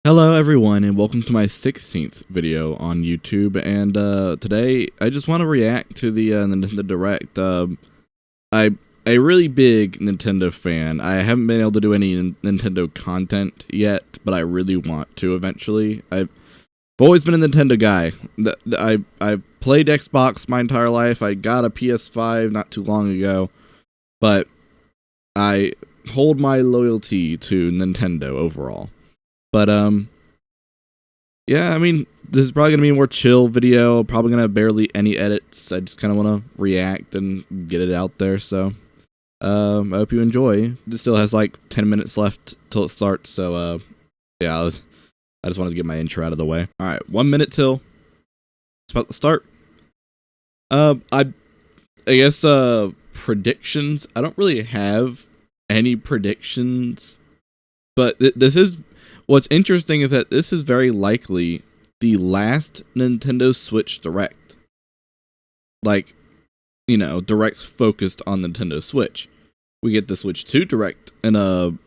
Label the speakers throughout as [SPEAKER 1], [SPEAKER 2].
[SPEAKER 1] Hello everyone and welcome to my 16th video on YouTube, and today I just want to react to the Nintendo Direct. I'm a really big Nintendo fan. I haven't been able to do any Nintendo content yet, but I really want to eventually. I've always been a Nintendo guy. I've played Xbox my entire life. I got a PS5 not too long ago, but I hold my loyalty to Nintendo overall. But, yeah, I mean, this is probably going to be a more chill video, probably going to have barely any edits. I just kind of want to react and get it out there, so, I hope you enjoy. This still has, like, 10 minutes left till it starts, so, yeah, I just wanted to get my intro out of the way. Alright, 1 minute till it's about to start. I guess, predictions. I don't really have any predictions, but this is... What's interesting is that this is very likely the last Nintendo Switch Direct. Like, you know, Direct focused on Nintendo Switch. We get the Switch 2 Direct in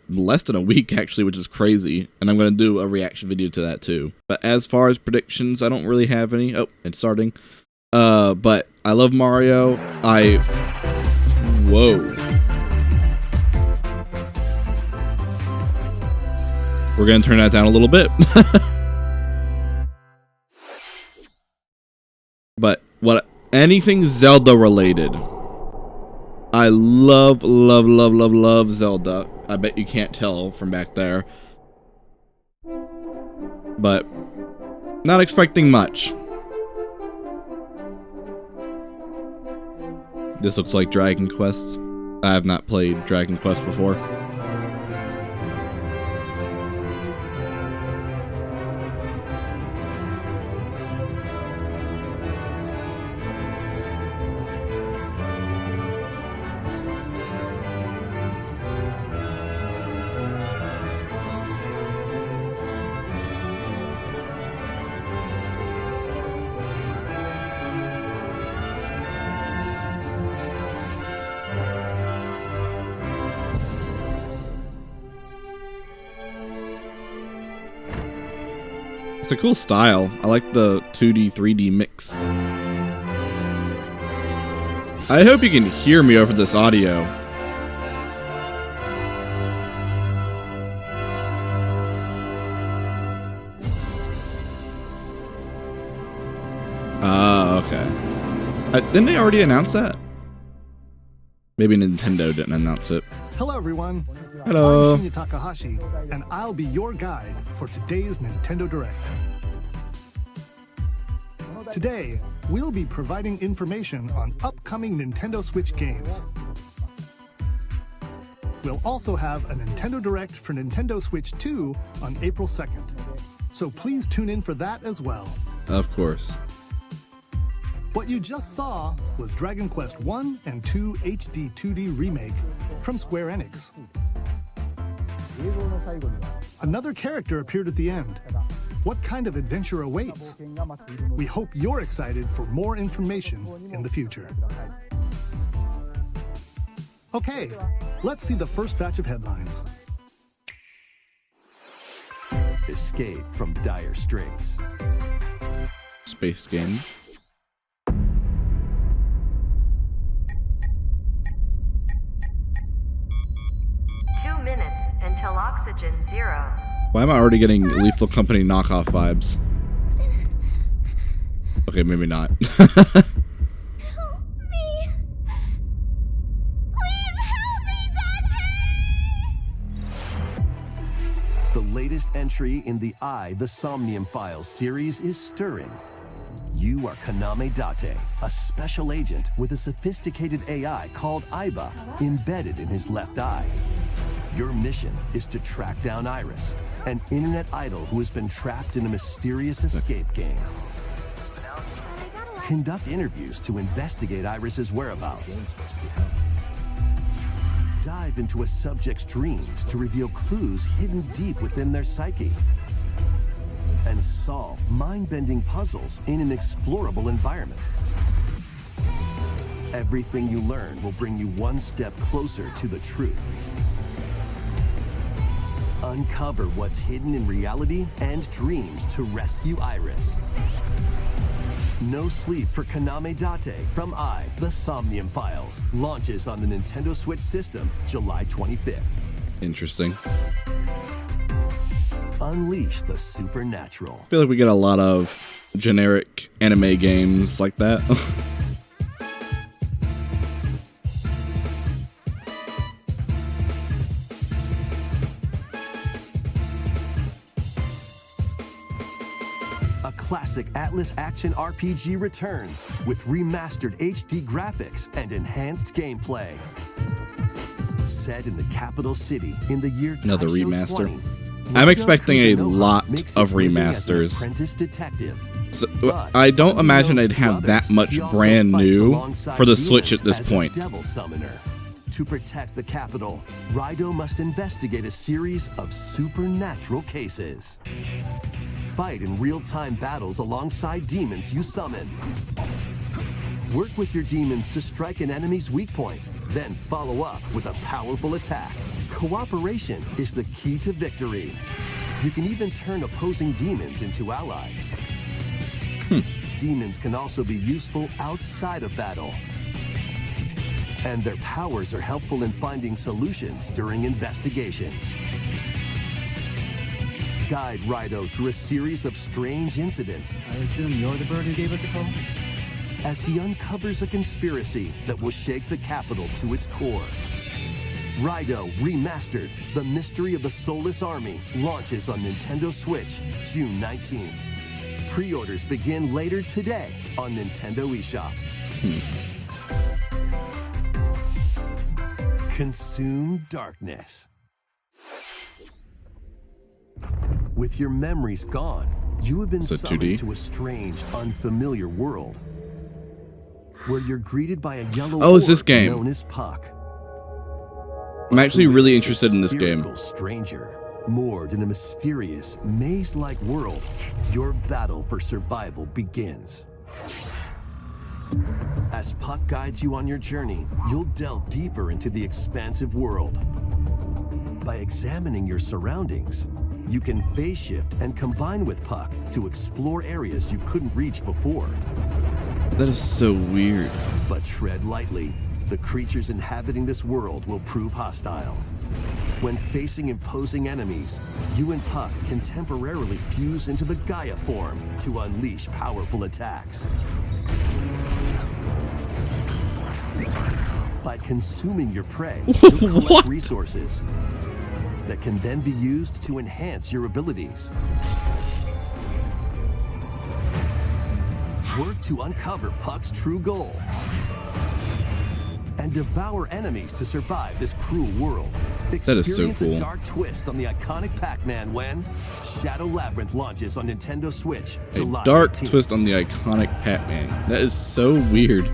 [SPEAKER 1] less than a week, actually, which is crazy. And I'm going to do a reaction video to that, too. But as far as predictions, I don't really have any. Oh, it's starting. But I love Mario. Whoa. We're going to turn that down a little bit. But anything Zelda related. I love Zelda. I bet you can't tell from back there. But not expecting much. This looks like Dragon Quest. I have not played Dragon Quest before. It's a cool style. I like the 2D, 3D mix. I hope you can hear me over this audio. Okay. Didn't they already announce that? Maybe Nintendo didn't announce it.
[SPEAKER 2] Hello everyone.
[SPEAKER 1] Hello.
[SPEAKER 2] I'm Shinya Takahashi, and I'll be your guide for today's Nintendo Direct. Today, we'll be providing information on upcoming Nintendo Switch games. We'll also have a Nintendo Direct for Nintendo Switch 2 on April 2nd, so please tune in for that as well.
[SPEAKER 1] Of course.
[SPEAKER 2] What you just saw was Dragon Quest 1 and 2 HD 2D Remake from Square Enix. Another character appeared at the end. What kind of adventure awaits? We hope you're excited for more information in the future. Okay, let's see the first batch of headlines.
[SPEAKER 3] Escape from dire straits.
[SPEAKER 1] Space game.
[SPEAKER 4] Until oxygen 0.
[SPEAKER 1] Why am I already getting Lethal Company knockoff vibes? Okay, maybe not.
[SPEAKER 5] Help me! Please help me, Dante!
[SPEAKER 3] The latest entry in the the SOMNIUM Files series is stirring. You are Kaname Date, a special agent with a sophisticated AI called Aiba embedded in his left eye. Your mission is to track down Iris, an internet idol who has been trapped in a mysterious escape game. Conduct interviews to investigate Iris's whereabouts. Dive into a subject's dreams to reveal clues hidden deep within their psyche. And solve mind-bending puzzles in an explorable environment. Everything you learn will bring you one step closer to the truth. Uncover what's hidden in reality and dreams to rescue Iris. No Sleep for Kaname Date from the SOMNIUM Files launches on the Nintendo Switch system July 25th.
[SPEAKER 1] Interesting.
[SPEAKER 3] Unleash the supernatural.
[SPEAKER 1] I feel like we get a lot of generic anime games like that.
[SPEAKER 3] A classic Atlas action RPG returns with remastered HD graphics and enhanced gameplay. Set in the capital city in the year
[SPEAKER 1] Another
[SPEAKER 3] Taisho
[SPEAKER 1] remaster.
[SPEAKER 3] 20,
[SPEAKER 1] I'm expecting a
[SPEAKER 3] Kushinoha
[SPEAKER 1] lot
[SPEAKER 3] makes
[SPEAKER 1] of
[SPEAKER 3] his living as an
[SPEAKER 1] remasters.
[SPEAKER 3] apprentice detective.
[SPEAKER 1] So,
[SPEAKER 3] But
[SPEAKER 1] I don't imagine
[SPEAKER 3] unbeknownst
[SPEAKER 1] they'd
[SPEAKER 3] to
[SPEAKER 1] have that
[SPEAKER 3] others,
[SPEAKER 1] much
[SPEAKER 3] he also
[SPEAKER 1] brand
[SPEAKER 3] fights
[SPEAKER 1] new
[SPEAKER 3] alongside
[SPEAKER 1] for the Switch at
[SPEAKER 3] demons
[SPEAKER 1] this
[SPEAKER 3] as a
[SPEAKER 1] point.
[SPEAKER 3] devil summoner. To protect the capital, RAIDOU must investigate a series of supernatural cases. Fight in real-time battles alongside demons you summon. Work with your demons to strike an enemy's weak point, then follow up with a powerful attack. Cooperation is the key to victory. You can even turn opposing demons into allies. Demons can also be useful outside of battle. And their powers are helpful in finding solutions during investigations. Guide RAIDOU through a series of strange incidents
[SPEAKER 6] I assume you're the bird who gave us a call?
[SPEAKER 3] as he uncovers a conspiracy that will shake the capital to its core. RAIDOU Remastered, The Mystery of the Soulless Army, launches on Nintendo Switch June 19th. Pre-orders begin later today on Nintendo eShop. Consume darkness. With your memories gone, you have been
[SPEAKER 1] Is it
[SPEAKER 3] summoned
[SPEAKER 1] 2D?
[SPEAKER 3] to a strange, unfamiliar world where you're greeted by a yellow
[SPEAKER 1] Oh, it's this
[SPEAKER 3] orb
[SPEAKER 1] game.
[SPEAKER 3] known as Puck.
[SPEAKER 1] I'm actually
[SPEAKER 3] Who
[SPEAKER 1] really
[SPEAKER 3] is
[SPEAKER 1] interested in this game.
[SPEAKER 3] spherical stranger, moored in a mysterious, maze-like world, your battle for survival begins. As Puck guides you on your journey, you'll delve deeper into the expansive world. By examining your surroundings, you can phase shift and combine with Puck to explore areas you couldn't reach before.
[SPEAKER 1] That is so weird.
[SPEAKER 3] But tread lightly. The creatures inhabiting this world will prove hostile. When facing imposing enemies, you and Puck can temporarily fuse into the Gaia form to unleash powerful attacks. By consuming your prey, you'll collect
[SPEAKER 1] What?
[SPEAKER 3] resources that can then be used to enhance your abilities. Work to uncover Puck's true goal and devour enemies to survive this cruel world.
[SPEAKER 1] is so
[SPEAKER 3] Experience
[SPEAKER 1] cool.
[SPEAKER 3] a dark twist on the iconic Pac-Man when Shadow Labyrinth launches on Nintendo Switch July
[SPEAKER 1] A dark
[SPEAKER 3] 18th.
[SPEAKER 1] twist on the iconic Pac-Man. That is so weird.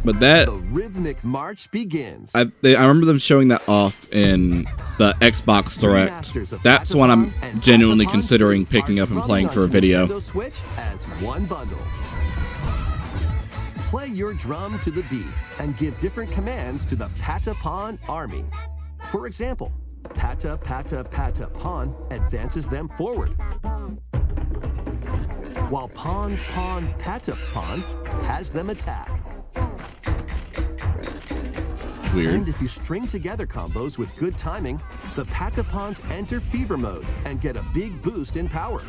[SPEAKER 1] But that
[SPEAKER 3] The rhythmic march begins.
[SPEAKER 1] I remember them showing that off in the Xbox Direct.
[SPEAKER 3] Remasters of
[SPEAKER 1] That's one I'm
[SPEAKER 3] PATAPON and
[SPEAKER 1] genuinely
[SPEAKER 3] PATAPON
[SPEAKER 1] considering
[SPEAKER 3] 2
[SPEAKER 1] picking
[SPEAKER 3] are
[SPEAKER 1] up and
[SPEAKER 3] drumming
[SPEAKER 1] playing for a
[SPEAKER 3] onto
[SPEAKER 1] video.
[SPEAKER 3] Nintendo Switch as one bundle. Play your drum to the beat and give different commands to the PATAPON army. For example, Pata Pata Pata Pon advances them forward, while Pon Pon Pata Pon has them attack.
[SPEAKER 1] Weird.
[SPEAKER 3] And if you string together combos with good timing, the Patapons enter fever mode and get a big boost in power.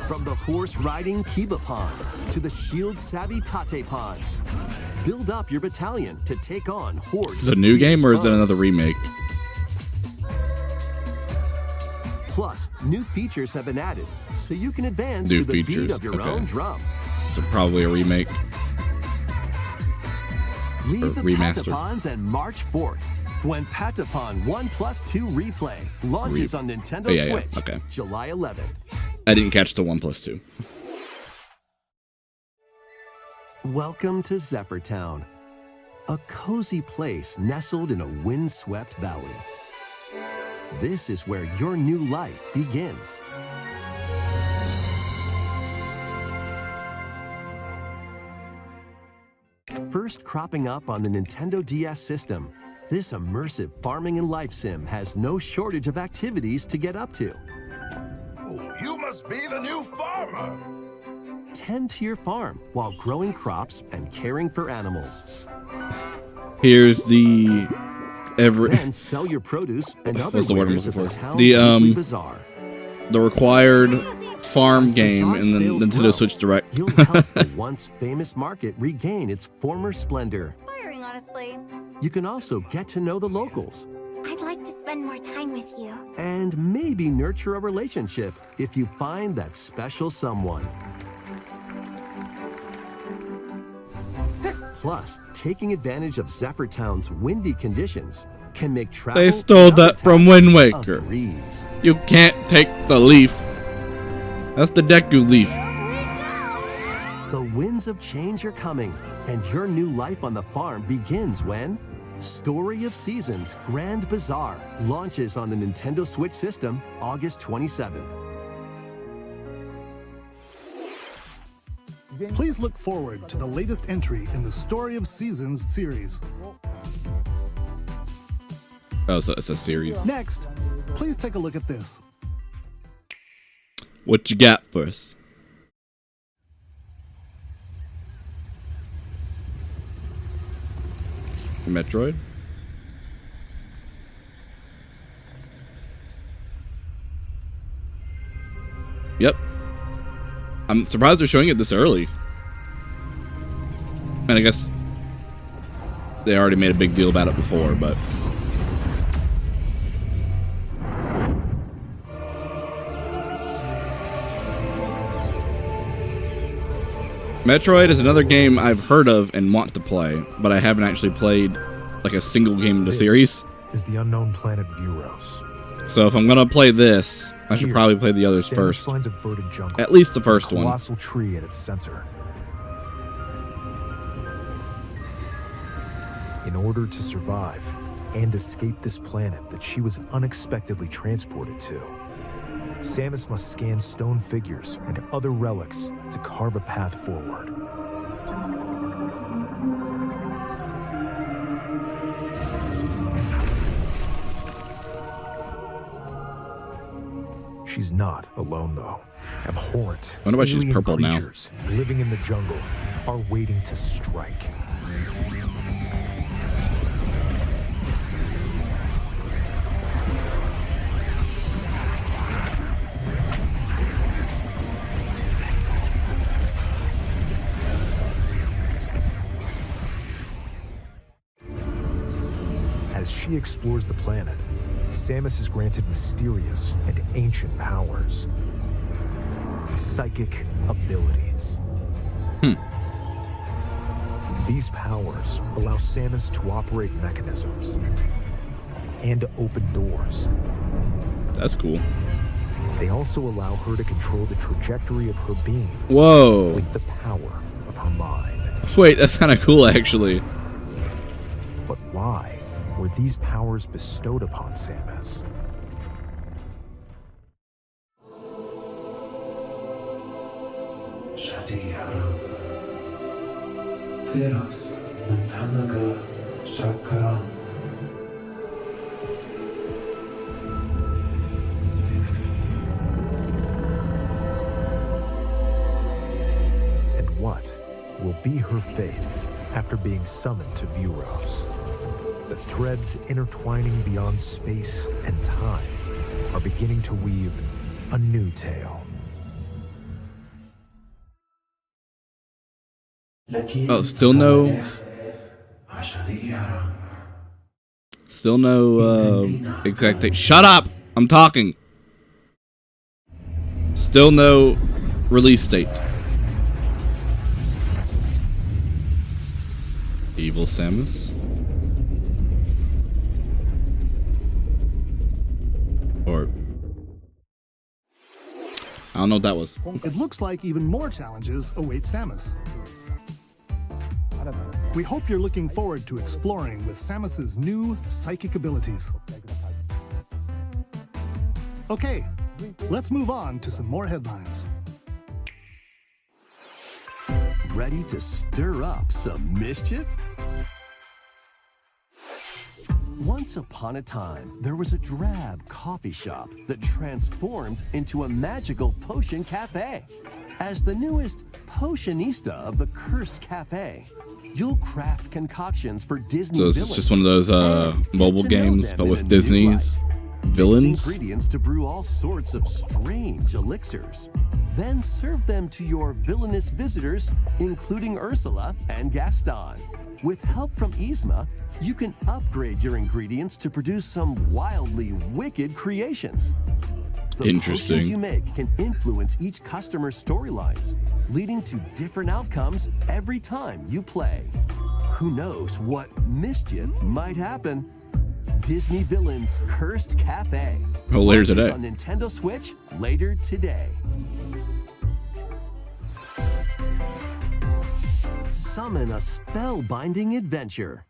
[SPEAKER 3] From the horse-riding Kibapon to the shield-savvy Tatepon, build up your battalion to take on hordes
[SPEAKER 1] Is it a
[SPEAKER 3] of
[SPEAKER 1] new
[SPEAKER 3] fierce
[SPEAKER 1] game or is it
[SPEAKER 3] foes.
[SPEAKER 1] another remake?
[SPEAKER 3] Plus, new features have been added, so you can advance
[SPEAKER 1] New
[SPEAKER 3] to the beat
[SPEAKER 1] features,
[SPEAKER 3] of your
[SPEAKER 1] okay.
[SPEAKER 3] own drum.
[SPEAKER 1] So probably a remake.
[SPEAKER 3] Leave the
[SPEAKER 1] remastered.
[SPEAKER 3] Patapons and march forth when Patapon 1+2 Replay launches on Nintendo
[SPEAKER 1] Yeah,
[SPEAKER 3] Switch
[SPEAKER 1] okay.
[SPEAKER 3] July 11th.
[SPEAKER 1] I didn't catch the 1+2.
[SPEAKER 3] Welcome to Zephyrtown, a cozy place nestled in a windswept valley. This is where your new life begins. First cropping up on the Nintendo DS system, This immersive farming and life sim has no shortage of activities to get up to.
[SPEAKER 7] Oh, you must be the new farmer.
[SPEAKER 3] Tend to your farm while growing crops and caring for animals.
[SPEAKER 1] Here's the
[SPEAKER 3] Then sell your produce and other
[SPEAKER 1] what's the word I'm
[SPEAKER 3] wares at
[SPEAKER 1] looking
[SPEAKER 3] the
[SPEAKER 1] for?
[SPEAKER 3] town's
[SPEAKER 1] The
[SPEAKER 3] weekly bazaar.
[SPEAKER 1] the required farm
[SPEAKER 3] As
[SPEAKER 1] game
[SPEAKER 3] Bazaar
[SPEAKER 1] in the
[SPEAKER 3] sales
[SPEAKER 1] Nintendo
[SPEAKER 3] grow,
[SPEAKER 1] Switch Direct.
[SPEAKER 3] You'll help the once famous market regain its former splendor.
[SPEAKER 5] Inspiring, honestly.
[SPEAKER 3] You can also get to know the locals
[SPEAKER 5] I'd like to spend more time with you.
[SPEAKER 3] and maybe nurture a relationship if you find that special someone. Plus, taking advantage of Zephyr Town's windy conditions can make travel.
[SPEAKER 1] They stole
[SPEAKER 3] and other
[SPEAKER 1] that from
[SPEAKER 3] tasks
[SPEAKER 1] Wind
[SPEAKER 3] a
[SPEAKER 1] Waker.
[SPEAKER 3] breeze.
[SPEAKER 1] You can't take the leaf. That's the Deku leaf.
[SPEAKER 3] The winds of change are coming, and your new life on the farm begins when Story of Seasons Grand Bazaar launches on the Nintendo Switch system August 27th.
[SPEAKER 2] Please look forward to the latest entry in the Story of Seasons series.
[SPEAKER 1] Oh, so it's a series.
[SPEAKER 2] Next, please take a look at this.
[SPEAKER 1] What you got for us? Metroid? Yep. I'm surprised they're showing it this early. And I guess they already made a big deal about it before, but Metroid is another game I've heard of and want to play, but I haven't actually played like a single game in the series.
[SPEAKER 8] Is the unknown planet Vuros.
[SPEAKER 1] So if I'm gonna play this, I should
[SPEAKER 8] Here,
[SPEAKER 1] probably play the others
[SPEAKER 8] Samus
[SPEAKER 1] first.
[SPEAKER 8] finds a verdant jungle,
[SPEAKER 1] At least the
[SPEAKER 8] with
[SPEAKER 1] first
[SPEAKER 8] a
[SPEAKER 1] one.
[SPEAKER 8] colossal tree at its center. In order to survive and escape this planet that she was unexpectedly transported to, Samus must scan stone figures and other relics to carve a path forward. She's not alone, though. Abhorrent,
[SPEAKER 1] I wonder why she's
[SPEAKER 8] alien
[SPEAKER 1] purple now.
[SPEAKER 8] creatures living in the jungle are waiting to strike. As she explores the planet, Samus is granted mysterious and ancient powers. Psychic abilities. These powers allow Samus to operate mechanisms and to open doors.
[SPEAKER 1] That's cool.
[SPEAKER 8] They also allow her to control the trajectory of her beams
[SPEAKER 1] Whoa.
[SPEAKER 8] with the power of her mind.
[SPEAKER 1] Wait, that's kind of cool actually.
[SPEAKER 8] But why were these powers bestowed upon Samus?
[SPEAKER 9] Shadiharu Zeros Mantanaga Shakaran.
[SPEAKER 8] And what will be her fate after being summoned to Vuros? The threads intertwining beyond space and time are beginning to weave a new tale.
[SPEAKER 1] Oh, still no exact date. Shut up! I'm talking. Still no release date. Evil Samus. Or I don't know what that was.
[SPEAKER 2] It looks like even more challenges await Samus. We hope you're looking forward to exploring with Samus's new psychic abilities. Okay, let's move on to some more headlines.
[SPEAKER 3] Ready to stir up some mischief? Once upon a time, there was a drab coffee shop that transformed into a magical potion cafe. As the newest potionista of the cursed cafe, you'll craft concoctions for Disney
[SPEAKER 1] So
[SPEAKER 3] villains.
[SPEAKER 1] it's just one of those mobile games, but with Disney's villains.
[SPEAKER 3] Ingredients to brew all sorts of strange elixirs. Then serve them to your villainous visitors, including Ursula and Gaston. With help from Yzma, you can upgrade your ingredients to produce some wildly wicked creations. The
[SPEAKER 1] Interesting.
[SPEAKER 3] potions you make can influence each customer's storylines, leading to different outcomes every time you play. Who knows what mischief might happen? Disney Villains Cursed Cafe.
[SPEAKER 1] Oh, later
[SPEAKER 3] Launches
[SPEAKER 1] today.
[SPEAKER 3] on Nintendo Switch later today. Summon a spellbinding adventure.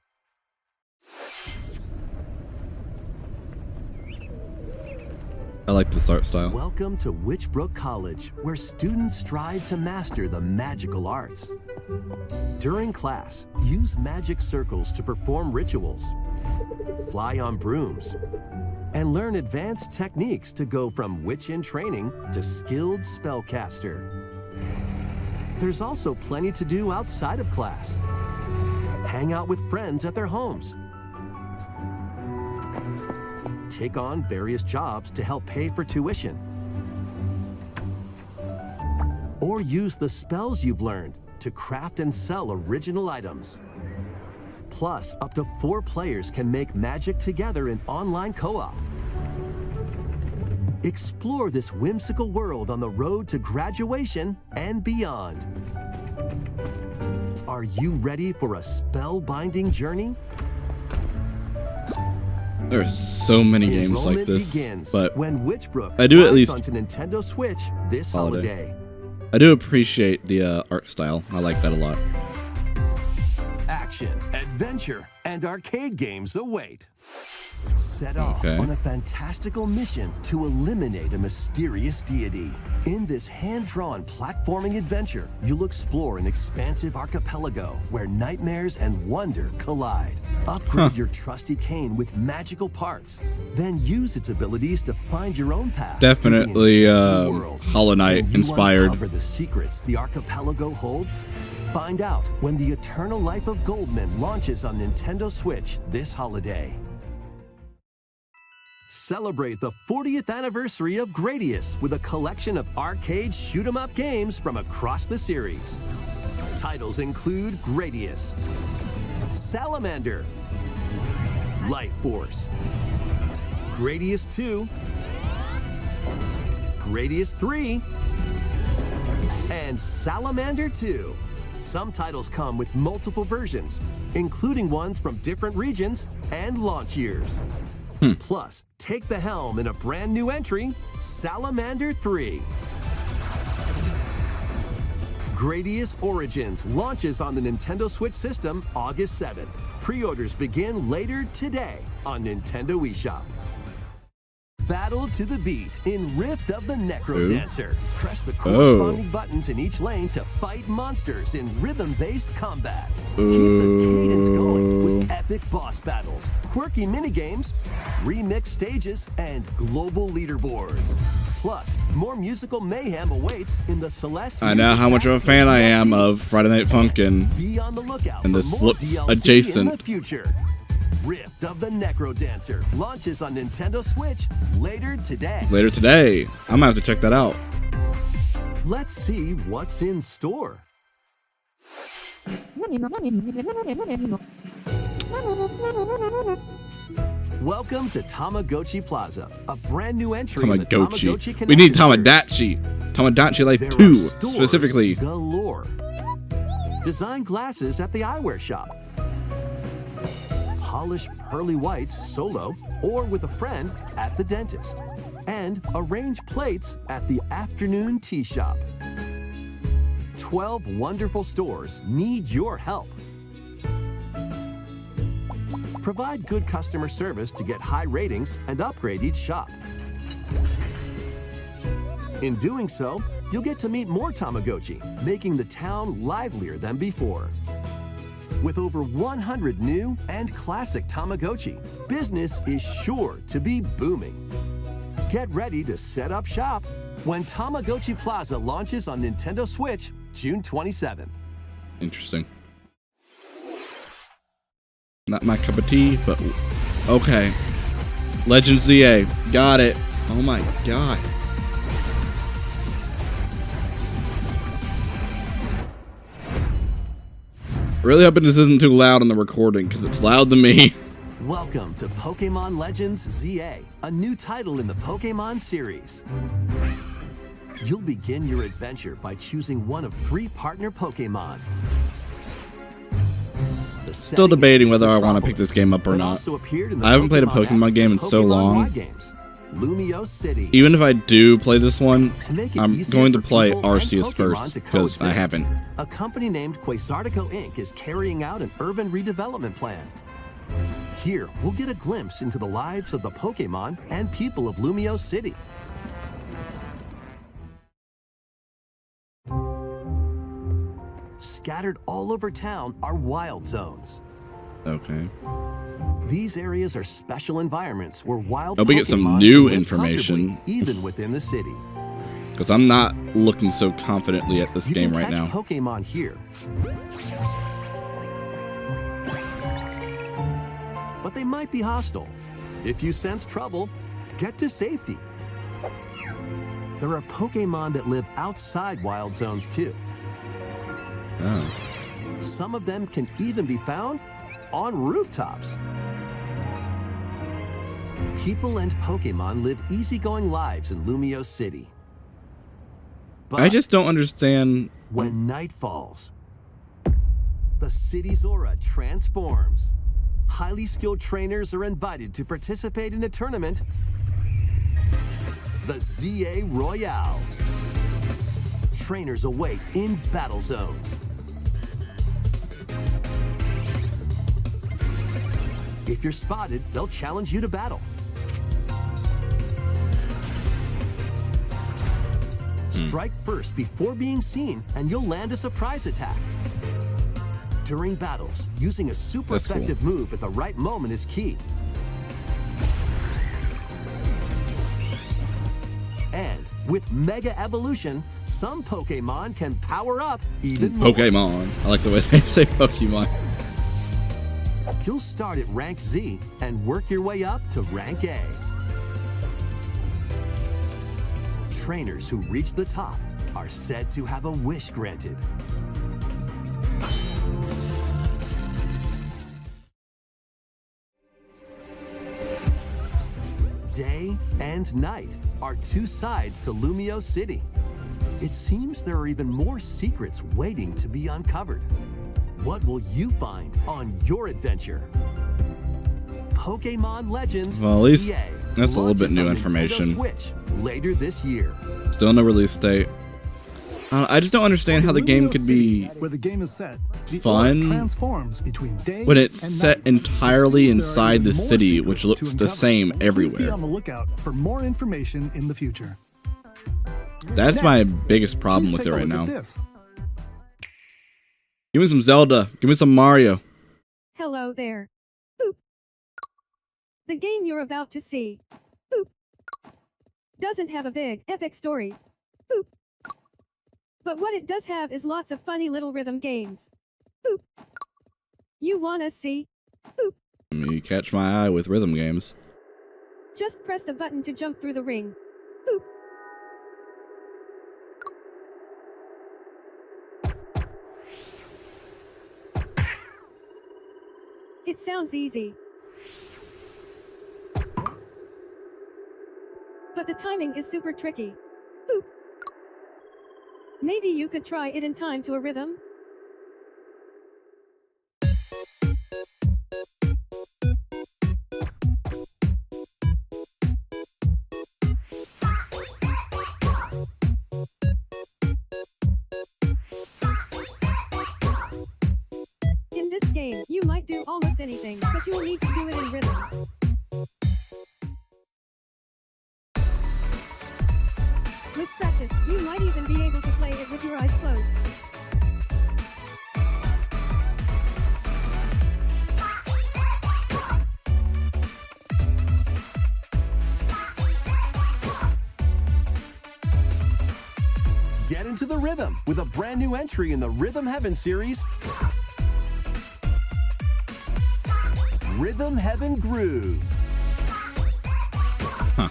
[SPEAKER 1] I like this art style.
[SPEAKER 3] Welcome to Witchbrook College, where students strive to master the magical arts. During class, use magic circles to perform rituals, fly on brooms, and learn advanced techniques to go from witch in training to skilled spellcaster. There's also plenty to do outside of class. Hang out with friends at their homes. Take on various jobs to help pay for tuition. Or use the spells you've learned to craft and sell original items. Plus, up to 4 players can make magic together in online co-op. Explore this whimsical world on the road to graduation and beyond. Are you ready for a spellbinding journey?
[SPEAKER 1] There are so many games like
[SPEAKER 3] Enrollment
[SPEAKER 1] this,
[SPEAKER 3] begins
[SPEAKER 1] but
[SPEAKER 3] when Witchbrook
[SPEAKER 1] I do at
[SPEAKER 3] arrives
[SPEAKER 1] least
[SPEAKER 3] onto Nintendo Switch this holiday.
[SPEAKER 1] I do appreciate the art style. I like that a lot.
[SPEAKER 3] Action, adventure, and arcade games await. Set off on a fantastical mission to eliminate a mysterious deity. In this hand-drawn platforming adventure, you'll explore an expansive archipelago where nightmares and wonder collide. Upgrade your trusty cane with magical parts, then use its abilities to find your own path.
[SPEAKER 1] Definitely Hollow Knight inspired.
[SPEAKER 3] Uncover the secrets the archipelago holds. Find out when The Eternal Life of Goldman launches on Nintendo Switch this holiday. Celebrate the 40th anniversary of Gradius with a collection of arcade shoot-'em-up games from across the series. Titles include Gradius, Salamander, Light Force, Gradius 2, Gradius 3, and Salamander 2. Some titles come with multiple versions, including ones from different regions and launch years. Plus, take the helm in a brand new entry, Salamander 3. Gradius Origins launches on the Nintendo Switch system August 7th. Pre-orders begin later today on Nintendo eShop. Battle to the beat in Rift of the NecroDancer. Press the corresponding buttons in each lane to fight monsters in rhythm-based combat. Keep the cadence going with epic boss battles, quirky minigames, remix stages, and global leaderboards. Plus, more musical mayhem awaits in the Celeste.
[SPEAKER 1] I know how much of a fan I am of Friday Night Funkin',
[SPEAKER 3] Be on the lookout
[SPEAKER 1] and
[SPEAKER 3] for
[SPEAKER 1] this
[SPEAKER 3] more
[SPEAKER 1] looks
[SPEAKER 3] DLC
[SPEAKER 1] adjacent.
[SPEAKER 3] in the future. Rift of the NecroDancer launches on Nintendo Switch later today.
[SPEAKER 1] Later today. I'm gonna have to check that out.
[SPEAKER 3] Let's see what's in store. Welcome to Tamagotchi Plaza, a brand new entry in the Tamagotchi
[SPEAKER 1] Tamagotchi. We need
[SPEAKER 3] Connection series.
[SPEAKER 1] Tamagotchi. Tamagotchi Life
[SPEAKER 3] There
[SPEAKER 1] 2,
[SPEAKER 3] are stores
[SPEAKER 1] specifically.
[SPEAKER 3] galore. Design glasses at the eyewear shop. Polish pearly whites solo or with a friend at the dentist. And arrange plates at the afternoon tea shop. 12 wonderful stores need your help. Provide good customer service to get high ratings and upgrade each shop. In doing so, you'll get to meet more Tamagotchi, making the town livelier than before. With over 100 new and classic Tamagotchi, business is sure to be booming. Get ready to set up shop when Tamagotchi Plaza launches on Nintendo Switch June 27th.
[SPEAKER 1] Interesting. Not my cup of tea, but okay. Legends Z-A. Got it. Oh my god. Really hoping this isn't too loud on the recording, because it's loud to me.
[SPEAKER 3] Welcome to Pokémon Legends Z-A, a new title in the Pokémon series. You'll begin your adventure by choosing one of 3 partner Pokémon.
[SPEAKER 1] Still debating whether I want to pick this game up or not. I haven't played a Pokemon game in so long. Even if I do play this one, I'm going to play Arceus first, because I haven't.
[SPEAKER 3] A company named Quasartico Inc. is carrying out an urban redevelopment plan. Here, we'll get a glimpse into the lives of the Pokemon and people of Lumio City. Scattered all over town are wild zones.
[SPEAKER 1] Okay.
[SPEAKER 3] These areas are special environments where wild
[SPEAKER 1] Hope we get some
[SPEAKER 3] Pokemon
[SPEAKER 1] new
[SPEAKER 3] live
[SPEAKER 1] information.
[SPEAKER 3] comfortably, even within the city.
[SPEAKER 1] Because I'm not looking so confidently at this game right now.
[SPEAKER 3] You can catch Pokemon here. But they might be hostile. If you sense trouble, get to safety. There are Pokemon that live outside wild zones too.
[SPEAKER 1] Oh.
[SPEAKER 3] Some of them can even be found on rooftops. People and Pokemon live easygoing lives in Lumio City. But
[SPEAKER 1] I just don't understand.
[SPEAKER 3] when night falls, the city's aura transforms. Highly skilled trainers are invited to participate in a tournament, the Z-A Royale. Trainers await in battle zones. If you're spotted, they'll challenge you to battle. Strike first before being seen, and you'll land a surprise attack. During battles, using a super effective move at the right moment is key. And with Mega Evolution, some Pokemon can power up even more.
[SPEAKER 1] Pokemon. I like the way they say Pokemon.
[SPEAKER 3] You'll start at rank Z and work your way up to rank A. Trainers who reach the top are said to have a wish granted. Day and night are 2 sides to Lumio City. It seems there are even more secrets waiting to be uncovered. What will you find on your adventure? Pokémon Legends
[SPEAKER 1] Well, at least
[SPEAKER 3] Z-A
[SPEAKER 1] that's a little bit
[SPEAKER 3] launches
[SPEAKER 1] new
[SPEAKER 3] on
[SPEAKER 1] information.
[SPEAKER 3] Nintendo Switch later this year.
[SPEAKER 1] Still no release date. I just don't understand how the game could be
[SPEAKER 2] where the game is set. The
[SPEAKER 1] fun
[SPEAKER 2] aura transforms between day
[SPEAKER 1] when it's
[SPEAKER 2] and
[SPEAKER 1] set
[SPEAKER 2] night.
[SPEAKER 1] entirely
[SPEAKER 2] It seems there are
[SPEAKER 1] inside the
[SPEAKER 2] even more
[SPEAKER 1] city, which
[SPEAKER 2] secrets
[SPEAKER 1] looks
[SPEAKER 2] to
[SPEAKER 1] the
[SPEAKER 2] uncover.
[SPEAKER 1] same
[SPEAKER 2] Please be
[SPEAKER 1] everywhere.
[SPEAKER 2] on the lookout for more information in the future.
[SPEAKER 1] That's
[SPEAKER 2] Next,
[SPEAKER 1] my biggest problem
[SPEAKER 2] please
[SPEAKER 1] with
[SPEAKER 2] take
[SPEAKER 1] it
[SPEAKER 2] a
[SPEAKER 1] right
[SPEAKER 2] look
[SPEAKER 1] now.
[SPEAKER 2] at this.
[SPEAKER 1] Give me some Zelda. Give me some Mario.
[SPEAKER 10] Hello there. Boop. The game you're about to see, boop, doesn't have a big, epic story. Boop. But what it does have is lots of funny little rhythm games. Boop. You wanna see? Boop.
[SPEAKER 1] I mean, you catch my eye with rhythm games.
[SPEAKER 10] Just press the button to jump through the ring. Boop. It sounds easy. But the timing is super tricky. Boop. Maybe you could try it in time to a rhythm? In this game, you might do almost anything, but you'll need to do it in rhythm. With practice, you might even be able to play it with your eyes closed.
[SPEAKER 3] into the rhythm with a brand new entry in the Rhythm Heaven series, Rhythm Heaven Groove.
[SPEAKER 1] Huh.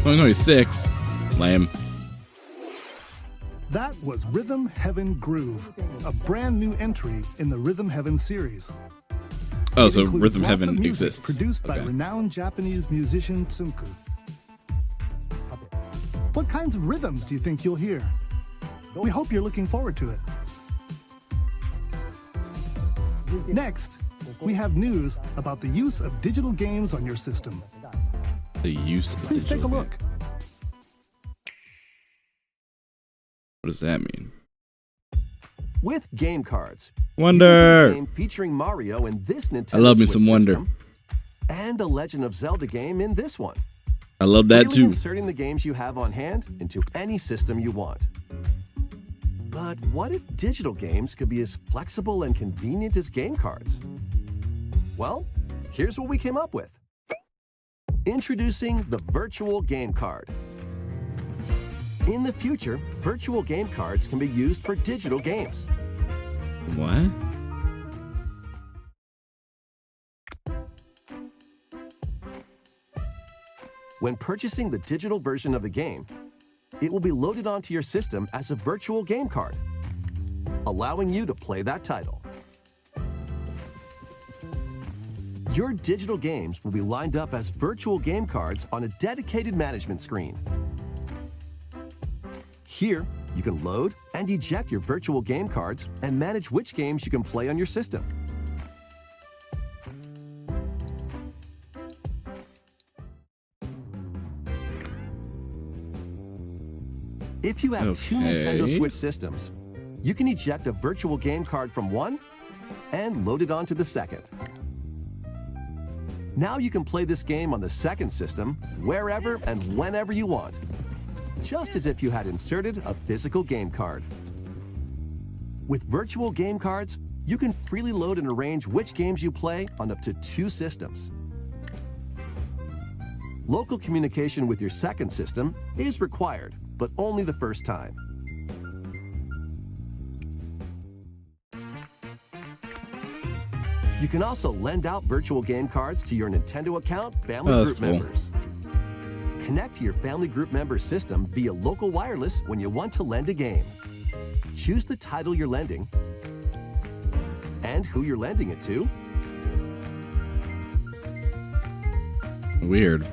[SPEAKER 1] Well, only 6. Lame.
[SPEAKER 2] That was Rhythm Heaven Groove, a brand new entry in the Rhythm Heaven series.
[SPEAKER 1] Oh,
[SPEAKER 2] It
[SPEAKER 1] so
[SPEAKER 2] includes
[SPEAKER 1] Rhythm
[SPEAKER 2] lots of
[SPEAKER 1] Heaven
[SPEAKER 2] music
[SPEAKER 1] exists.
[SPEAKER 2] produced by
[SPEAKER 1] Okay.
[SPEAKER 2] renowned Japanese musician Tsunku. What kinds of rhythms do you think you'll hear? We hope you're looking forward to it. Next, we have news about the use of digital games on your system.
[SPEAKER 1] The use of
[SPEAKER 2] Please take a
[SPEAKER 1] digital
[SPEAKER 2] look.
[SPEAKER 1] game. What does that mean?
[SPEAKER 3] With game cards,
[SPEAKER 1] Wonder.
[SPEAKER 3] you can play a game featuring Mario in this Nintendo
[SPEAKER 1] I love me
[SPEAKER 3] Switch
[SPEAKER 1] some Wonder.
[SPEAKER 3] system, and a Legend of Zelda game in this one.
[SPEAKER 1] I love that
[SPEAKER 3] Freely
[SPEAKER 1] too.
[SPEAKER 3] inserting the games you have on hand into any system you want. But what if digital games could be as flexible and convenient as game cards? Well, here's what we came up with. Introducing the Virtual Game Card. In the future, virtual game cards can be used for digital games.
[SPEAKER 1] What?
[SPEAKER 3] When purchasing the digital version of a game, it will be loaded onto your system as a virtual game card, allowing you to play that title. Your digital games will be lined up as virtual game cards on a dedicated management screen. Here, you can load and eject your virtual game cards and manage which games you can play on your system. If you have 2 Nintendo
[SPEAKER 1] Okay.
[SPEAKER 3] Switch systems, you can eject a virtual game card from one and load it onto the second. Now you can play this game on the second system wherever and whenever you want, just as if you had inserted a physical game card. With virtual game cards, you can freely load and arrange which games you play on up to 2 systems. Local communication with your second system is required, but only the first time. You can also lend out virtual game cards to your Nintendo account family
[SPEAKER 1] Oh, that's
[SPEAKER 3] group
[SPEAKER 1] cool.
[SPEAKER 3] members. Connect to your family group member system via local wireless when you want to lend a game. Choose the title you're lending and who you're lending it to.
[SPEAKER 1] Weird.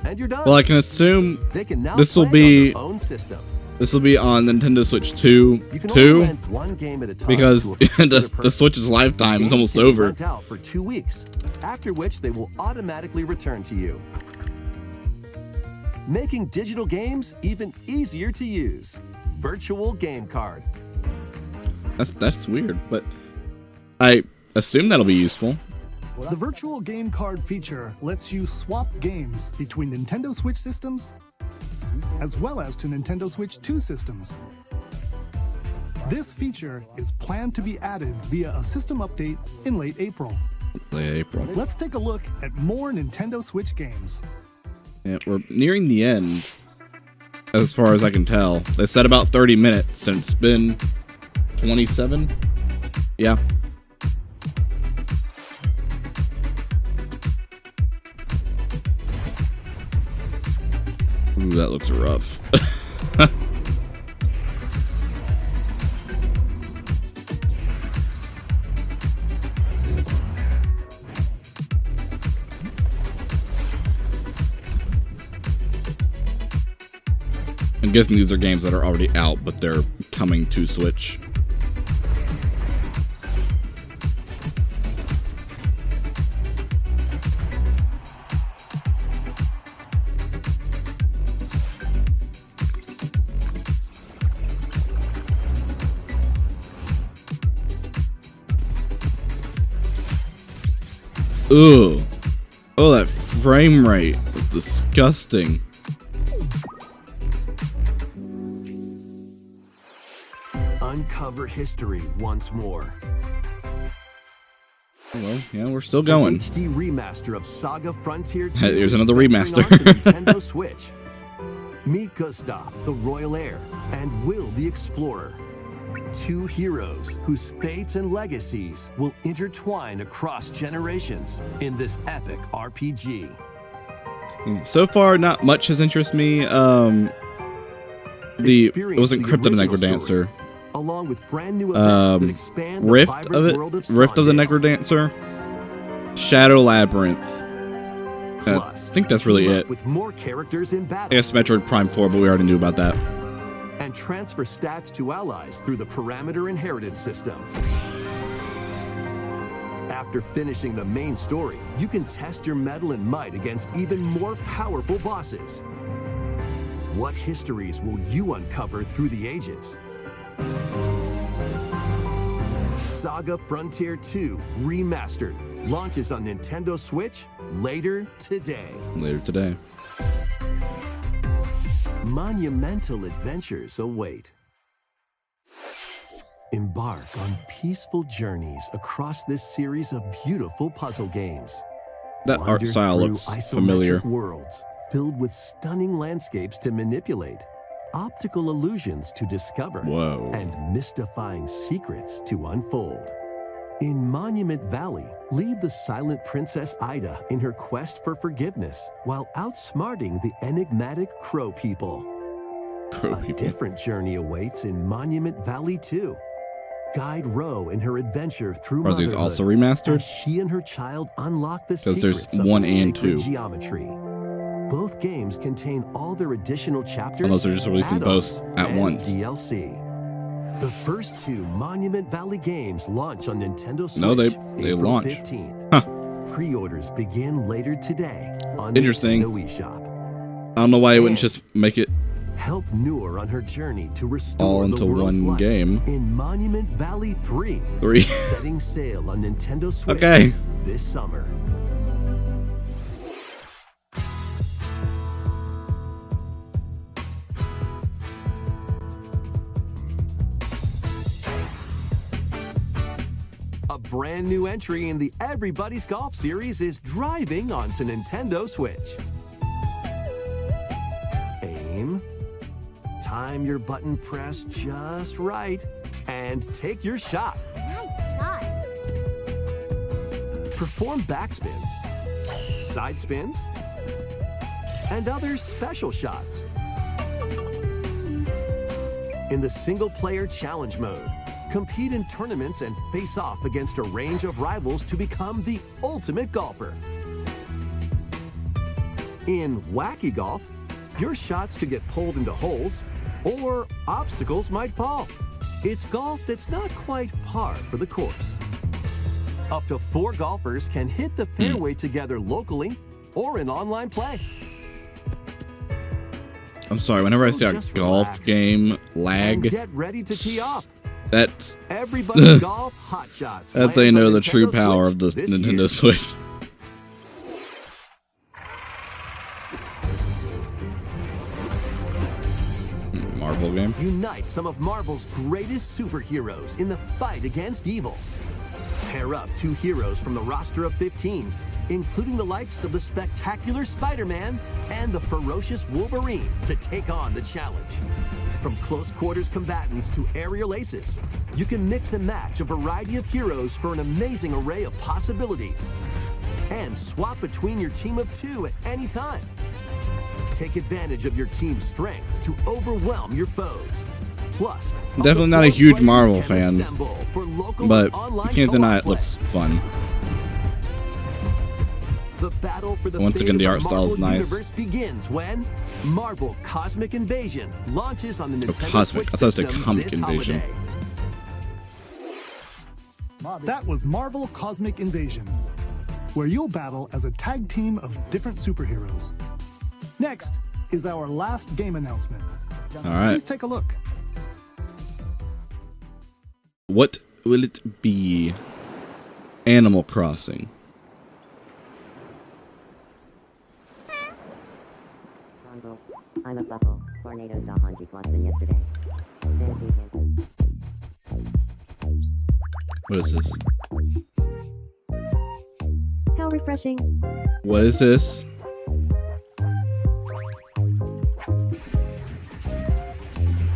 [SPEAKER 3] And you're done.
[SPEAKER 1] Well, I can assume
[SPEAKER 3] They can now
[SPEAKER 1] this will
[SPEAKER 3] play
[SPEAKER 1] be
[SPEAKER 3] on their own system.
[SPEAKER 1] this will be on Nintendo Switch 2
[SPEAKER 3] You can only
[SPEAKER 1] too,
[SPEAKER 3] lend one game at a time
[SPEAKER 1] because
[SPEAKER 3] to a particular
[SPEAKER 1] the
[SPEAKER 3] person.
[SPEAKER 1] Switch's lifetime is
[SPEAKER 3] Games
[SPEAKER 1] almost
[SPEAKER 3] can be
[SPEAKER 1] over.
[SPEAKER 3] lent out for 2 weeks, after which they will automatically return to you. Making digital games even easier to use. Virtual Game Card.
[SPEAKER 1] That's weird, but I assume that'll be useful.
[SPEAKER 2] The Virtual Game Card feature lets you swap games between Nintendo Switch systems as well as to Nintendo Switch 2 systems. This feature is planned to be added via a system update in late April.
[SPEAKER 1] Late April.
[SPEAKER 2] Let's take a look at more Nintendo Switch games.
[SPEAKER 1] Yeah, we're nearing the end, as far as I can tell. They said about 30 minutes, and it's been 27. Yeah. Ooh, that looks rough. I'm guessing these are games that are already out, but they're coming to Switch. Ugh. Oh, that frame rate is disgusting.
[SPEAKER 3] Uncover history once more.
[SPEAKER 1] Oh, well, yeah, we're still going.
[SPEAKER 3] An HD remaster of Saga Frontier 2
[SPEAKER 1] Hey, here's
[SPEAKER 3] is
[SPEAKER 1] another
[SPEAKER 3] venturing
[SPEAKER 1] remaster.
[SPEAKER 3] onto Nintendo Switch. Meet Gustav, the royal heir, and Will the explorer. Two heroes whose fates and legacies will intertwine across generations in this epic RPG.
[SPEAKER 1] So far, not much has interested me. It wasn't Crypto the NecroDancer.
[SPEAKER 3] Along with brand new events that expand the
[SPEAKER 1] Rift
[SPEAKER 3] vibrant
[SPEAKER 1] of it,
[SPEAKER 3] world of
[SPEAKER 1] Rift of the
[SPEAKER 3] Sange.
[SPEAKER 1] NecroDancer, Shadow Labyrinth.
[SPEAKER 3] Plus,
[SPEAKER 1] I think that's really
[SPEAKER 3] team
[SPEAKER 1] it.
[SPEAKER 3] up with more characters in
[SPEAKER 1] I
[SPEAKER 3] battle.
[SPEAKER 1] guess Metroid Prime 4, but we already knew about that.
[SPEAKER 3] And transfer stats to allies through the parameter inheritance system. After finishing the main story, you can test your mettle and might against even more powerful bosses. What histories will you uncover through the ages? Saga Frontier 2 Remastered launches on Nintendo Switch later today.
[SPEAKER 1] Later today.
[SPEAKER 3] Monumental adventures await. Embark on peaceful journeys across this series of beautiful puzzle games.
[SPEAKER 1] That art
[SPEAKER 3] Wander
[SPEAKER 1] style
[SPEAKER 3] through
[SPEAKER 1] looks
[SPEAKER 3] isometric
[SPEAKER 1] familiar.
[SPEAKER 3] worlds filled with stunning landscapes to manipulate, optical illusions to discover,
[SPEAKER 1] Whoa.
[SPEAKER 3] and mystifying secrets to unfold. In Monument Valley, lead the silent Princess Ida in her quest for forgiveness while outsmarting the enigmatic Crow People. A different journey awaits in Monument Valley 2. Guide Ro in her adventure through
[SPEAKER 1] Are these
[SPEAKER 3] motherhood
[SPEAKER 1] also remastered?
[SPEAKER 3] as she and her child unlock the
[SPEAKER 1] 'Cause there's
[SPEAKER 3] secrets of
[SPEAKER 1] 1
[SPEAKER 3] the
[SPEAKER 1] and
[SPEAKER 3] sacred
[SPEAKER 1] 2.
[SPEAKER 3] geometry. Both games contain all their additional chapters,
[SPEAKER 1] Unless they're just releasing both
[SPEAKER 3] add-ons,
[SPEAKER 1] at
[SPEAKER 3] and
[SPEAKER 1] once.
[SPEAKER 3] DLC. The first 2 Monument Valley games launch on Nintendo Switch
[SPEAKER 1] No, they
[SPEAKER 3] April
[SPEAKER 1] launch.
[SPEAKER 3] 15th.
[SPEAKER 1] Huh.
[SPEAKER 3] Pre-orders begin later today on
[SPEAKER 1] Interesting.
[SPEAKER 3] Nintendo eShop.
[SPEAKER 1] I don't know why you wouldn't just make it
[SPEAKER 3] Help Noor on her journey to restore
[SPEAKER 1] all
[SPEAKER 3] the
[SPEAKER 1] into
[SPEAKER 3] world's
[SPEAKER 1] one
[SPEAKER 3] light
[SPEAKER 1] game.
[SPEAKER 3] in Monument Valley 3.
[SPEAKER 1] 3.
[SPEAKER 3] Setting sail on Nintendo Switch
[SPEAKER 1] Okay.
[SPEAKER 3] this summer. A brand new entry in the Everybody's Golf series is driving onto Nintendo Switch. Aim, time your button press just right, and take your shot.
[SPEAKER 5] Nice shot.
[SPEAKER 3] Perform backspins, side spins, and other special shots. In the single-player challenge mode, compete in tournaments and face off against a range of rivals to become the ultimate golfer. In Wacky Golf, your shots could get pulled into holes or obstacles might fall. It's golf that's not quite par for the course. Up to 4 golfers can hit the fairway together locally or in online play.
[SPEAKER 1] I'm sorry, whenever I
[SPEAKER 3] So
[SPEAKER 1] see a
[SPEAKER 3] just
[SPEAKER 1] golf
[SPEAKER 3] relax
[SPEAKER 1] game
[SPEAKER 3] And
[SPEAKER 1] lag,
[SPEAKER 3] get ready to tee off.
[SPEAKER 1] that's
[SPEAKER 3] Everybody's Golf Hot Shots.
[SPEAKER 1] that's how you
[SPEAKER 3] lands on
[SPEAKER 1] know the
[SPEAKER 3] Nintendo
[SPEAKER 1] true power
[SPEAKER 3] Switch
[SPEAKER 1] of the
[SPEAKER 3] this
[SPEAKER 1] Nintendo
[SPEAKER 3] year.
[SPEAKER 1] Switch. Marvel game.
[SPEAKER 3] Unite some of Marvel's greatest superheroes in the fight against evil. Pair up 2 heroes from the roster of 15, including the likes of the spectacular Spider-Man and the ferocious Wolverine to take on the challenge. From close quarters combatants to aerial aces, you can mix and match a variety of heroes for an amazing array of possibilities. And swap between your team of 2 at any time. Take advantage of your team's strengths to overwhelm your foes. Plus,
[SPEAKER 1] Definitely not a huge Marvel fan, but you can't deny it looks fun.
[SPEAKER 3] The battle for the
[SPEAKER 1] Once
[SPEAKER 3] fate
[SPEAKER 1] again, the
[SPEAKER 3] of
[SPEAKER 1] art style is
[SPEAKER 3] Marvel
[SPEAKER 1] nice.
[SPEAKER 3] Universe begins when Marvel Cosmic Invasion launches on the Nintendo
[SPEAKER 1] Cosmic.
[SPEAKER 3] Switch
[SPEAKER 1] I thought it said
[SPEAKER 3] system
[SPEAKER 1] Comic
[SPEAKER 3] this
[SPEAKER 1] Invasion.
[SPEAKER 3] holiday.
[SPEAKER 2] That was Marvel Cosmic Invasion, where you'll battle as a tag team of different superheroes. Next is our last game announcement.
[SPEAKER 1] All right.
[SPEAKER 2] Please take a look.
[SPEAKER 1] What will it be? Animal Crossing.
[SPEAKER 11] I'm a buckle. Tornadoes off on G-Boston yesterday.
[SPEAKER 1] What is this?
[SPEAKER 10] How refreshing.
[SPEAKER 1] What is this?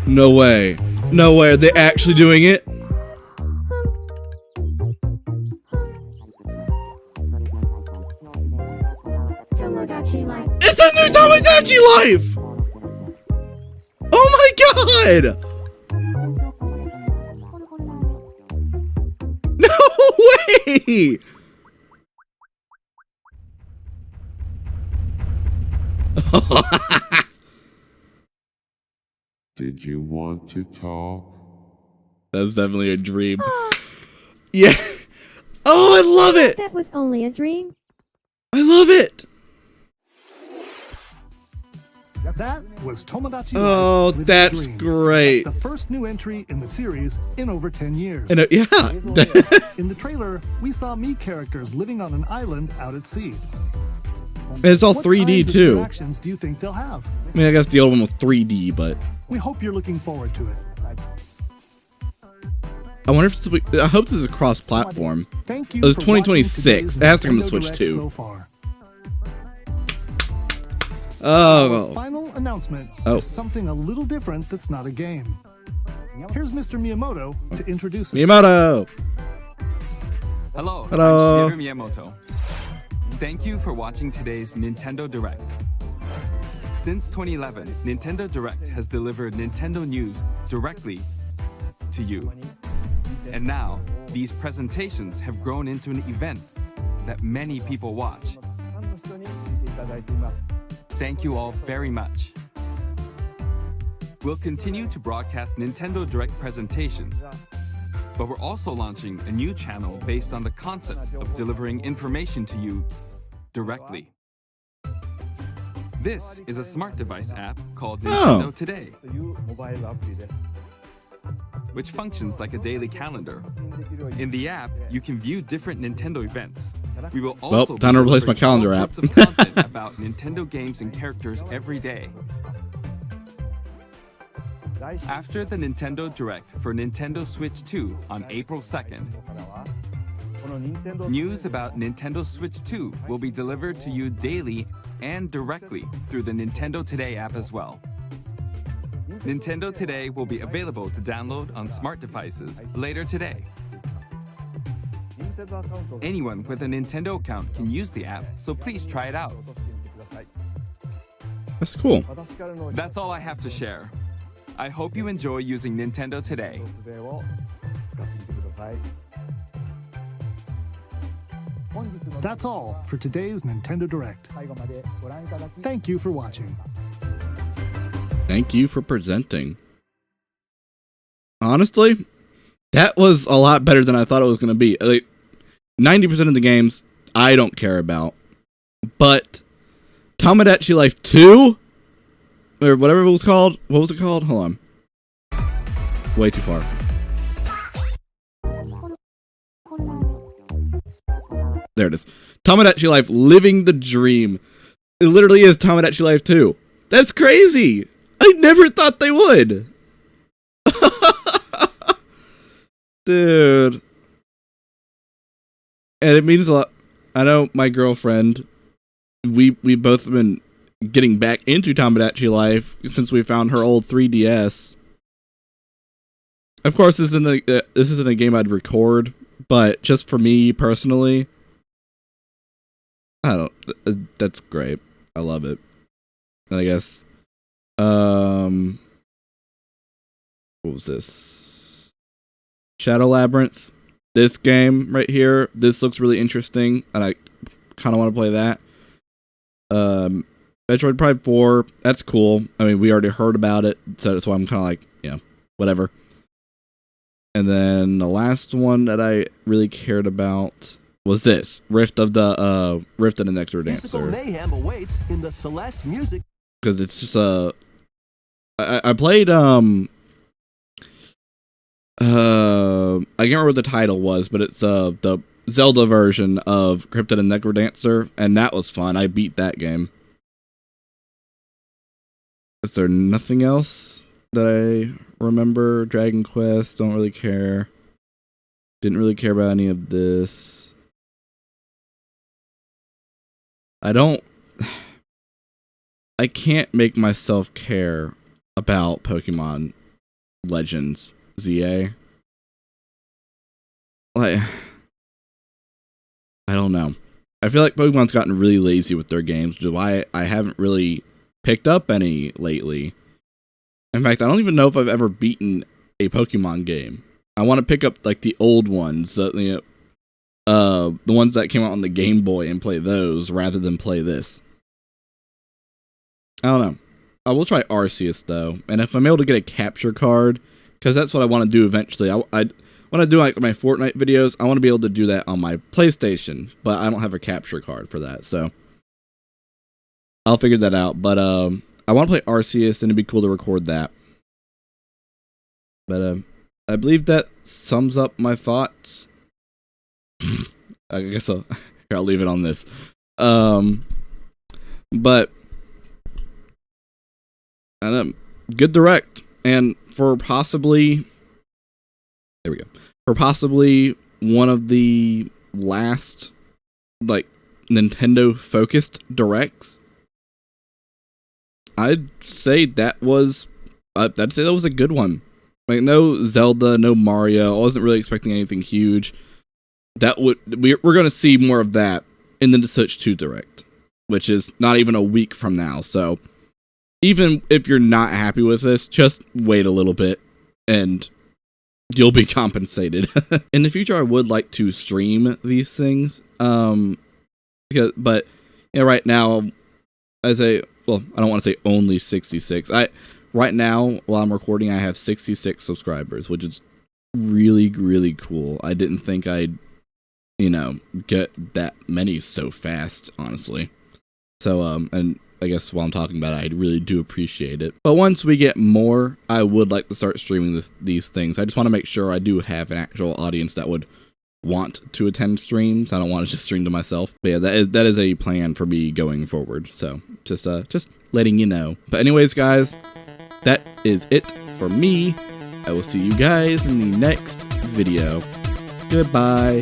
[SPEAKER 1] No way. No way. Are they actually doing it?
[SPEAKER 10] Tomodachi Life.
[SPEAKER 1] It's a new Tomodachi Life! Oh my god! No way!
[SPEAKER 9] Did you want to talk?
[SPEAKER 1] That's definitely a dream. Yeah. Oh, I love it!
[SPEAKER 10] That was only a dream.
[SPEAKER 1] I love it!
[SPEAKER 2] That was Tomodachi
[SPEAKER 1] Oh,
[SPEAKER 2] Life, Living
[SPEAKER 1] that's
[SPEAKER 2] Dream,
[SPEAKER 1] great.
[SPEAKER 2] the first new entry in the series in over 10 years.
[SPEAKER 1] And yeah.
[SPEAKER 2] In the trailer, we saw Mii characters living on an island out at sea.
[SPEAKER 1] And it's all
[SPEAKER 2] What
[SPEAKER 1] 3D
[SPEAKER 2] kinds of
[SPEAKER 1] too.
[SPEAKER 2] interactions do you think they'll have?
[SPEAKER 1] I mean, I guess the old one was 3D, but
[SPEAKER 2] We hope you're looking forward to it.
[SPEAKER 1] I wonder if I hope this is cross-platform.
[SPEAKER 2] Thank you.
[SPEAKER 1] It was
[SPEAKER 2] for watching
[SPEAKER 1] 2026. It has to come to
[SPEAKER 2] Nintendo
[SPEAKER 1] Switch
[SPEAKER 2] Direct
[SPEAKER 1] too.
[SPEAKER 2] So far.
[SPEAKER 1] Oh.
[SPEAKER 2] Our final announcement
[SPEAKER 1] Oh.
[SPEAKER 2] is something a little different that's not a game. Here's Mr. Miyamoto to introduce it.
[SPEAKER 1] Miyamoto.
[SPEAKER 12] Hello,
[SPEAKER 1] Hello.
[SPEAKER 12] I'm Shigeru Miyamoto. Thank you for watching today's Nintendo Direct. Since 2011, Nintendo Direct has delivered Nintendo news directly to you. And now, these presentations have grown into an event that many people watch. Thank you all very much. We'll continue to broadcast Nintendo Direct presentations, but we're also launching a new channel based on the concept of delivering information to you directly. This is a smart device app called Nintendo Today, which functions like a daily calendar. In the app, you can view different Nintendo events. We will also
[SPEAKER 1] time to replace my calendar
[SPEAKER 12] all
[SPEAKER 1] app.
[SPEAKER 12] sorts of content about Nintendo games and characters every day. After the Nintendo Direct for Nintendo Switch 2 on April 2nd, news about Nintendo Switch 2 will be delivered to you daily and directly through the Nintendo Today app as well. Nintendo Today will be available to download on smart devices later today. Anyone with a Nintendo account can use the app, so please try it out.
[SPEAKER 1] That's cool.
[SPEAKER 12] That's all I have to share. I hope you enjoy using Nintendo Today.
[SPEAKER 2] That's all for today's Nintendo Direct. Thank you for watching.
[SPEAKER 1] Thank you for presenting. Honestly, that was a lot better than I thought it was going to be. Like, 90% of the games I don't care about, but Tomodachi Life 2 or whatever it was called. What was it called? Hold on. Way too far. There it is. Tomodachi Life Living the Dream. It literally is Tomodachi Life 2. That's crazy. I never thought they would. Dude. And it means a lot. I know my girlfriend, we both been getting back into Tomodachi Life since we found her old 3DS. Of course, this isn't a game I'd record, but just for me personally, that's great. I love it. And I guess, what was this? Shadow Labyrinth. This game right here, this looks really interesting, and I kind of want to play that. Metroid Prime 4, that's cool. I mean, we already heard about it, so that's why I'm kind of like, yeah, whatever. And then the last one that I really cared about was this Rift of the NecroDancer.
[SPEAKER 3] Musical mayhem awaits in the Celeste music.
[SPEAKER 1] Because it's just I played I can't remember what the title was, but it's the Zelda version of Cryptid and NecroDancer, and that was fun. I beat that game. Is there nothing else that I remember? Dragon Quest, don't really care. Didn't really care about any of this. I can't make myself care about Pokemon Legends Z-A. Like, I don't know. I feel like Pokemon's gotten really lazy with their games, which is why I haven't really picked up any lately. In fact, I don't even know if I've ever beaten a Pokemon game. I want to pick up like the old ones, the ones that came out on the Game Boy, and play those rather than play this. I don't know. I will try Arceus though, and if I'm able to get a capture card, because that's what I want to do eventually. When I do like my Fortnite videos, I want to be able to do that on my PlayStation, but I don't have a capture card for that, so I'll figure that out. But I want to play Arceus, and it'd be cool to record that. But I believe that sums up my thoughts. I guess I'll leave it on this. But good direct, and for possibly one of the last like Nintendo focused directs, I'd say that was a good one. Like, no Zelda, no Mario. I wasn't really expecting anything huge. We're going to see more of that in the Switch 2 Direct, which is not even a week from now. So even if you're not happy with this, just wait a little bit and you'll be compensated. In the future, I would like to stream these things. But right now, I don't want to say only 66. Right now, while I'm recording, I have 66 subscribers, which is really, really cool. I didn't think I'd, get that many so fast, honestly. So, and I guess while I'm talking about it, I really do appreciate it. But once we get more, I would like to start streaming these things. I just want to make sure I do have an actual audience that would want to attend streams. I don't want to just stream to myself. But yeah, that is a plan for me going forward. So just letting you know. But anyways, guys, that is it for me. I will see you guys in the next video. Goodbye.